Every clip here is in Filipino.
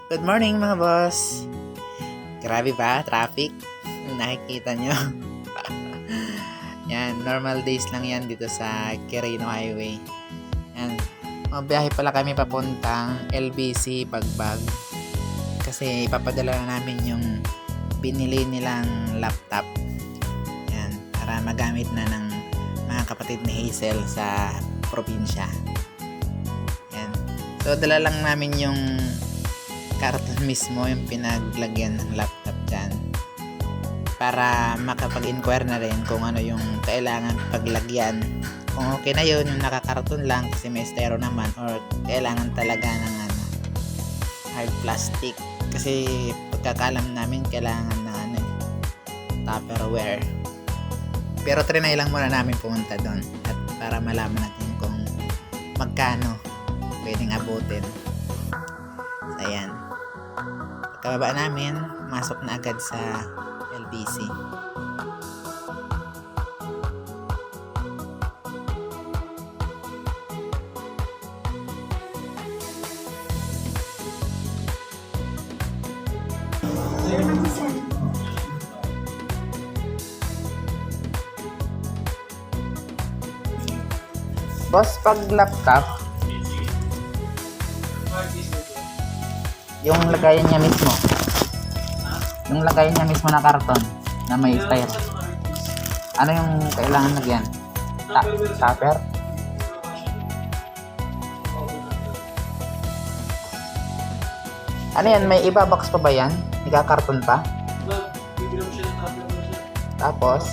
Good morning mga boss. Grabe ba traffic? Nakikita nyo. Yan, normal days lang yan dito sa Quirino Highway. Yan, mabiyahe pala kami papuntang LBC Bagbag. Kasi ipapadala na namin yung binili nilang laptop. Yan, para magamit na ng mga kapatid ni Hazel sa probinsya. Yan. So, dala lang namin yung karton mismo, yung pinaglagyan ng laptop dyan, para makapag-inquire na rin kung ano yung kailangan paglagyan, kung okay na yun yung nakakarton lang kasi may styro naman, or kailangan talaga ng hard plastic, kasi pagkakalam namin kailangan ng Tupperware. Pero trinay lang muna namin pumunta doon at para malaman natin kung magkano pwedeng abutin. So, ayan. Pagkababa namin, masok na agad sa LBC. Boss, pag laptop, yung lagayan niya mismo, na karton na may styro, ano yung kailangan lagyan? Tupper? Ano yan, may iba box pa ba yan? Nagkakarton pa? Tapos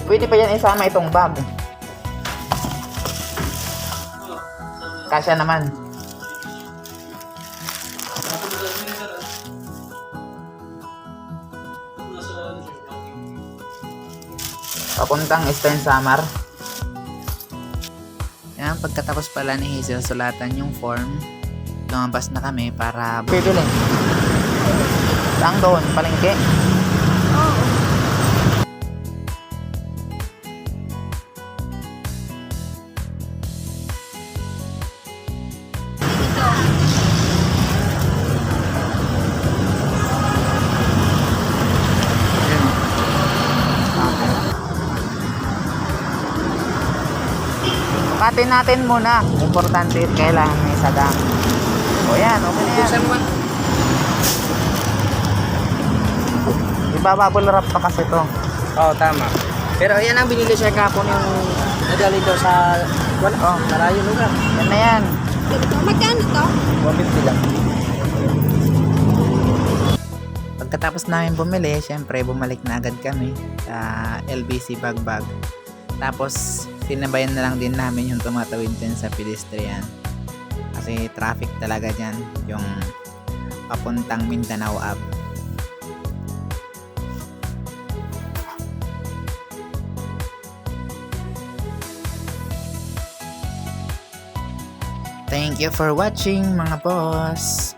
pwede pa yan isama itong bag. Kasya naman. Papuntang Eastern Samar. Yan, pagkatapos pala ni Hazel sulatan yung form, lumabas na kami para bibili. Saan doon? Palengke? Katin natin muna. Importante, kailangan may sadam. O yan, okay na yan. Ibababble wrap pa kasi to. Oo, tama. Pero yan ang binili siya kapon yung nadali daw sa malayo lugar. Yan na yan. Magkano to? 150 lang. Pagkatapos namin bumili, syempre bumalik na agad kami sa LBC Bagbag. Tapos sinabayan na lang din namin yung tumatawid dyan sa pedestrian, kasi traffic talaga dyan yung papuntang Mindanao Ave. Thank you for watching mga boss.